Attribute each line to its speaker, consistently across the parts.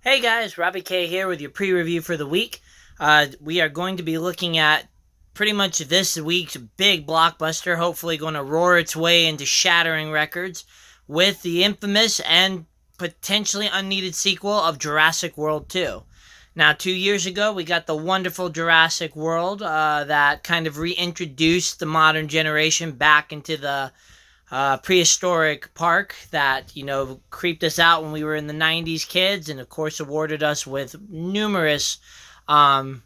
Speaker 1: Hey guys, Robbie K here with your pre-review for the week. We are going to be looking at pretty much this week's big blockbuster, hopefully going to roar its way into shattering records with the infamous and potentially unneeded sequel of Jurassic World 2. Now, 2 years ago, we got the wonderful Jurassic World that kind of reintroduced the modern generation back into the prehistoric park that creeped us out when we were in the 90s kids, and of course awarded us with numerous um,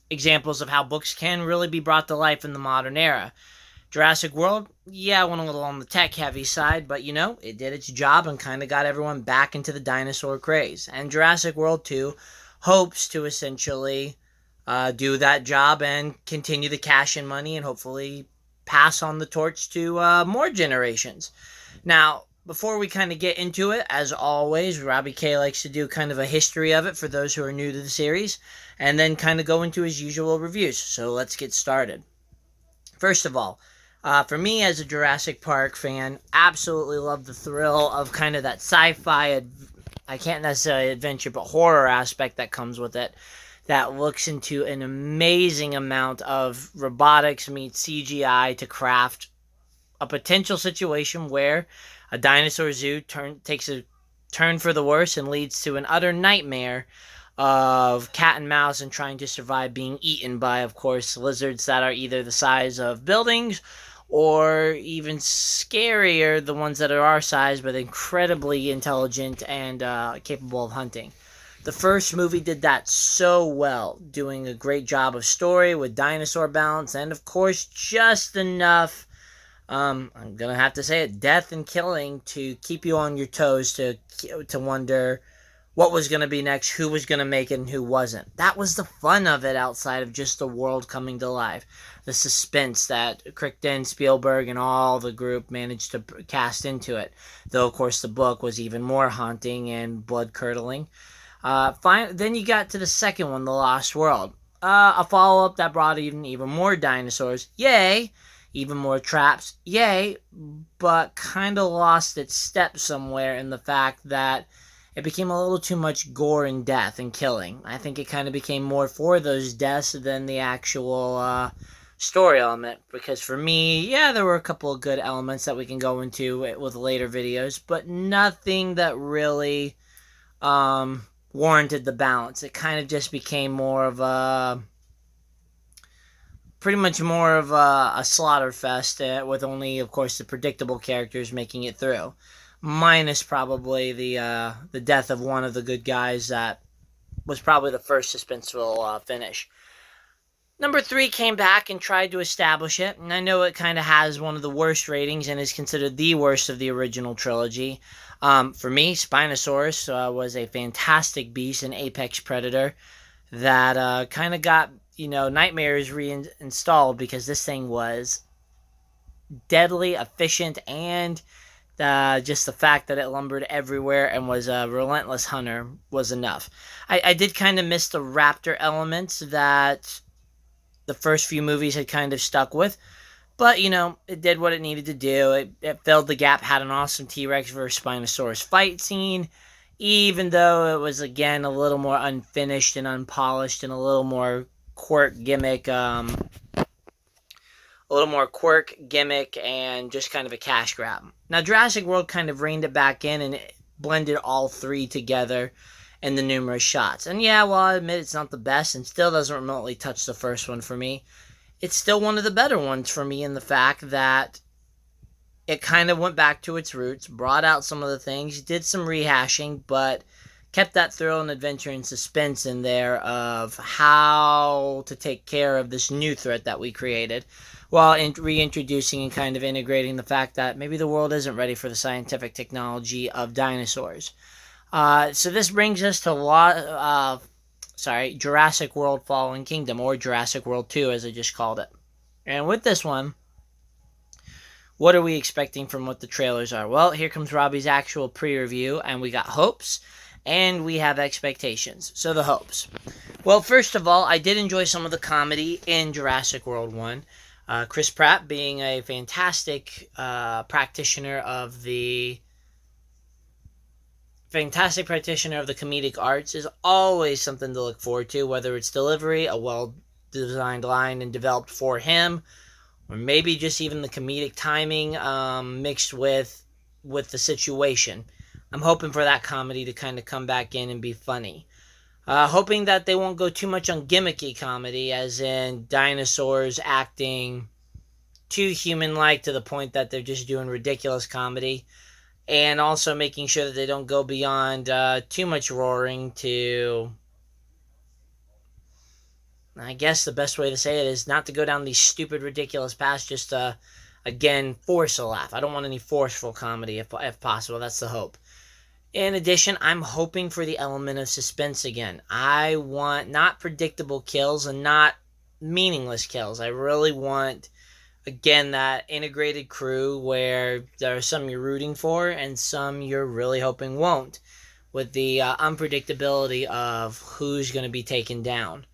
Speaker 1: examples of how books can really be brought to life in the modern era. Jurassic World, yeah, went a little on the tech heavy side, but it did its job and kind of got everyone back into the dinosaur craze. And Jurassic World 2 hopes to essentially do that job and continue the cash in money and hopefully pass on the torch to more generations. Now, before we kind of get into it, as always, Robbie K likes to do kind of a history of it for those who are new to the series, and then kind of go into his usual reviews. So let's get started. First of all, for me as a Jurassic Park fan, absolutely love the thrill of kind of that sci-fi, I can't necessarily adventure, but horror aspect that comes with it. That looks into an amazing amount of robotics meets CGI to craft a potential situation where a dinosaur zoo takes a turn for the worse and leads to an utter nightmare of cat and mouse and trying to survive being eaten by, of course, lizards that are either the size of buildings or even scarier, the ones that are our size but incredibly intelligent and capable of hunting. The first movie did that so well, doing a great job of story with dinosaur balance and, of course, just enough, I'm gonna have to say it, death and killing to keep you on your toes to wonder what was going to be next, who was going to make it, and who wasn't. That was the fun of it outside of just the world coming to life. The suspense that Crichton, Spielberg, and all the group managed to cast into it. Though, of course, the book was even more haunting and blood-curdling. Then you got to the second one, The Lost World. A follow-up that brought even more dinosaurs. Yay! Even more traps. Yay! But kind of lost its step somewhere in the fact that it became a little too much gore and death and killing. I think it kind of became more for those deaths than the actual story element. Because for me, yeah, there were a couple of good elements that we can go into with later videos, but nothing that really warranted the balance. It kind of just became more of pretty much more of a slaughter fest with only, of course, the predictable characters making it through, minus probably the death of one of the good guys that was probably the first suspenseful finish. Number three came back and tried to establish it, and I know it kind of has one of the worst ratings and is considered the worst of the original trilogy. For me, Spinosaurus was a fantastic beast, an apex predator that kind of got nightmares reinstalled because this thing was deadly efficient, and just the fact that it lumbered everywhere and was a relentless hunter was enough. I did kind of miss the raptor elements that the first few movies had kind of stuck with, but it did what it needed to do. It filled the gap, had an awesome T-Rex versus Spinosaurus fight scene, even though it was again a little more unfinished and unpolished and a little more quirk gimmick and just kind of a cash grab. Now, Jurassic World kind of reined it back in and it blended all three together in the numerous shots. And yeah, well, I admit it's not the best and still doesn't remotely touch the first one for me. It's still one of the better ones for me in the fact that it kind of went back to its roots, brought out some of the things, did some rehashing, but kept that thrill and adventure and suspense in there of how to take care of this new threat that we created, while reintroducing and kind of integrating the fact that maybe the world isn't ready for the scientific technology of dinosaurs. So this brings us to Jurassic World Fallen Kingdom, or Jurassic World 2 as I just called it. And with this one, what are we expecting from what the trailers are? Well, here comes Robbie's actual pre-review, and we got hopes, and we have expectations. So the hopes. Well, first of all, I did enjoy some of the comedy in Jurassic World 1. Chris Pratt being a fantastic practitioner of the fantastic practitioner of the comedic arts is always something to look forward to, whether it's delivery, a well designed line and developed for him, or maybe just even the comedic timing mixed with the situation. I'm hoping for that comedy to kind of come back in and be funny. Hoping that they won't go too much on gimmicky comedy, as in dinosaurs acting too human like to the point that they're just doing ridiculous comedy. And also making sure that they don't go beyond too much roaring to. I guess the best way to say it is not to go down these stupid, ridiculous paths, just to, again, force a laugh. I don't want any forceful comedy if possible. That's the hope. In addition, I'm hoping for the element of suspense again. I want not predictable kills and not meaningless kills. I really want, again, that integrated crew where there are some you're rooting for and some you're really hoping won't, with the unpredictability of who's going to be taken down.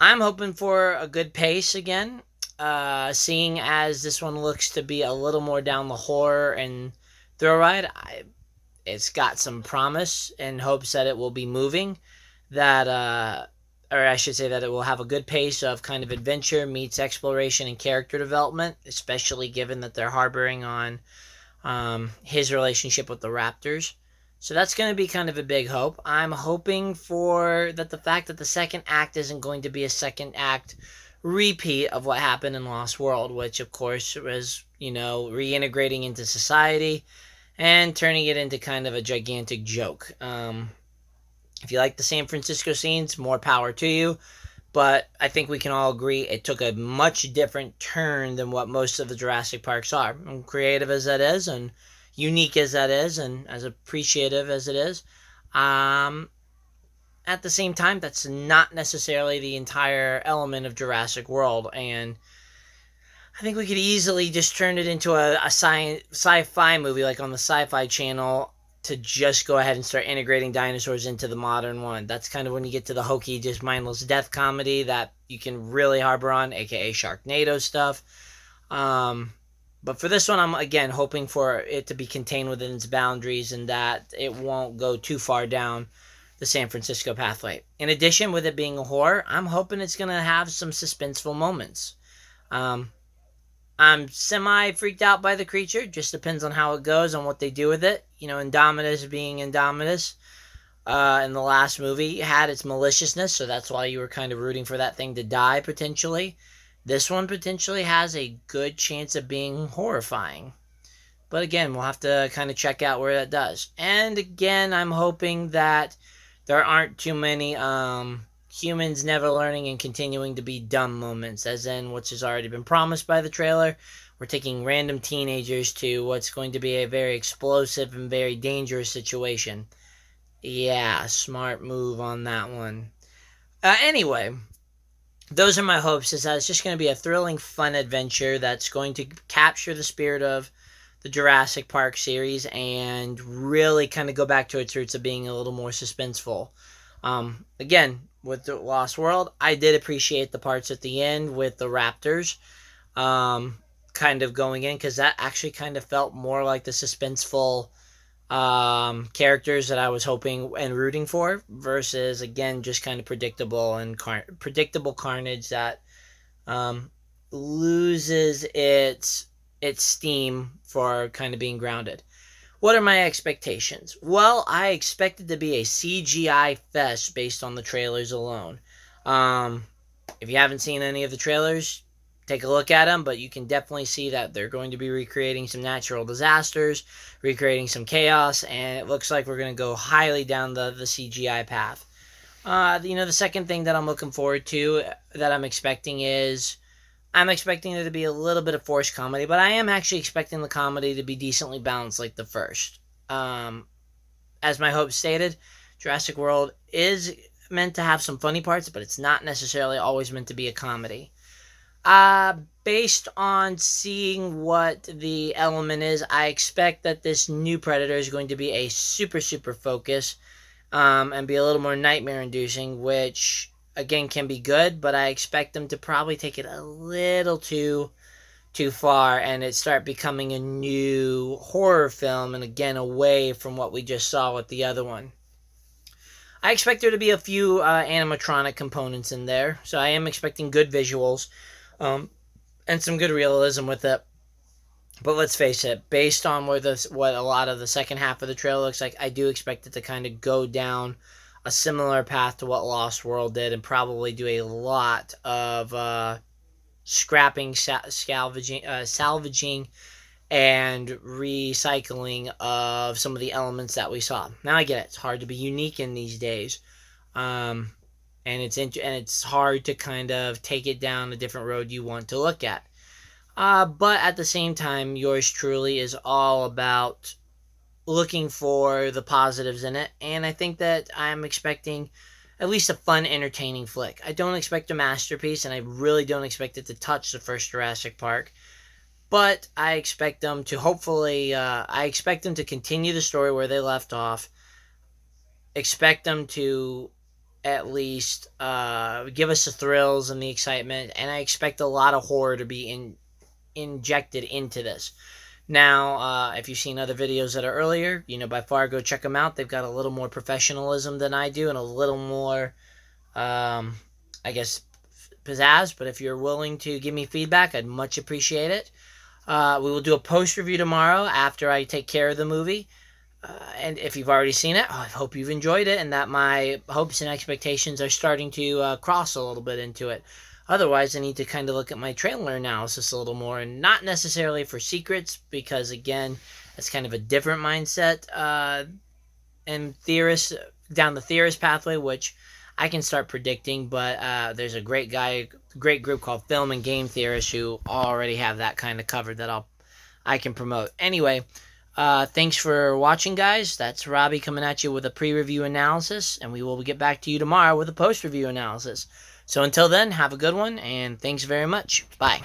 Speaker 1: I'm hoping for a good pace again, seeing as this one looks to be a little more down the horror and thrill ride. It's got some promise and hopes that it will be moving, that or I should say that it will have a good pace of kind of adventure meets exploration and character development, especially given that they're harboring on his relationship with the Raptors. So that's going to be kind of a big hope. I'm hoping for that the fact that the second act isn't going to be a second act repeat of what happened in Lost World, which of course was, reintegrating into society and turning it into kind of a gigantic joke. If you like the San Francisco scenes, more power to you. But I think we can all agree it took a much different turn than what most of the Jurassic Parks are. And creative as that is, and unique as that is, and as appreciative as it is, at the same time, that's not necessarily the entire element of Jurassic World. And I think we could easily just turn it into a sci-fi movie, like on the Sci-Fi Channel, to just go ahead and start integrating dinosaurs into the modern one. That's kind of when you get to the hokey, just mindless death comedy that you can really harbor on, aka Sharknado stuff. But for this one, I'm again hoping for it to be contained within its boundaries and that it won't go too far down the San Francisco pathway. In addition, with it being a horror, I'm hoping it's going to have some suspenseful moments. I'm semi-freaked out by the creature. Just depends on how it goes and what they do with it. Indominus being Indominus in the last movie had its maliciousness, so that's why you were kind of rooting for that thing to die, potentially. This one potentially has a good chance of being horrifying. But again, we'll have to kind of check out where that does. And again, I'm hoping that there aren't too many humans never learning and continuing to be dumb moments, as in which has already been promised by the trailer. We're taking random teenagers to what's going to be a very explosive and very dangerous situation. Yeah, smart move on that one. Anyway, those are my hopes, is that it's just going to be a thrilling, fun adventure that's going to capture the spirit of the Jurassic Park series and really kind of go back to its roots of being a little more suspenseful. Again, with the Lost World, I did appreciate the parts at the end with the Raptors kind of going in, because that actually kind of felt more like the suspenseful characters that I was hoping and rooting for, versus, again, just kind of predictable and predictable carnage that loses its steam for kind of being grounded. What are my expectations? Well, I expect it to be a CGI fest based on the trailers alone. If you haven't seen any of the trailers, take a look at them, but you can definitely see that they're going to be recreating some natural disasters, recreating some chaos, and it looks like we're going to go highly down the CGI path. The second thing that I'm looking forward to, that I'm expecting, is I'm expecting there to be a little bit of forced comedy, but I am actually expecting the comedy to be decently balanced like the first. As my hope stated, Jurassic World is meant to have some funny parts, but it's not necessarily always meant to be a comedy. Based on seeing what the element is, I expect that this new Predator is going to be a super, super focus, and be a little more nightmare-inducing, which, again, can be good, but I expect them to probably take it a little too too far and it start becoming a new horror film, and again away from what we just saw with the other one. I expect there to be a few animatronic components in there, so I am expecting good visuals, um, and some good realism with it. But let's face it, based on what a lot of the second half of the trailer looks like, I do expect it to kind of go down a similar path to what Lost World did, and probably do a lot of scrapping, salvaging, and recycling of some of the elements that we saw. Now I get it; it's hard to be unique in these days, um, and it's hard to kind of take it down a different road you want to look at. But at the same time, yours truly is all about looking for the positives in it, and I think that I'm expecting at least a fun, entertaining flick. I don't expect a masterpiece, and I really don't expect it to touch the first Jurassic Park. But I expect them to I expect them to continue the story where they left off. Expect them to at least give us the thrills and the excitement, and I expect a lot of horror to be injected into this. Now, if you've seen other videos that are earlier, by far go check them out. They've got a little more professionalism than I do and a little more, I guess, pizzazz. But if you're willing to give me feedback, I'd much appreciate it. We will do a post review tomorrow after I take care of the movie. And if you've already seen it, I hope you've enjoyed it and that my hopes and expectations are starting to cross a little bit into it. Otherwise, I need to kind of look at my trailer analysis a little more, and not necessarily for secrets, because again, that's kind of a different mindset and theorist down the theorist pathway, which I can start predicting. But there's a great group called Film and Game Theorists who already have that kind of covered that I can promote. Anyway, thanks for watching, guys. That's Robbie coming at you with a pre-review analysis, and we will get back to you tomorrow with a post-review analysis. So until then, have a good one, and thanks very much. Bye.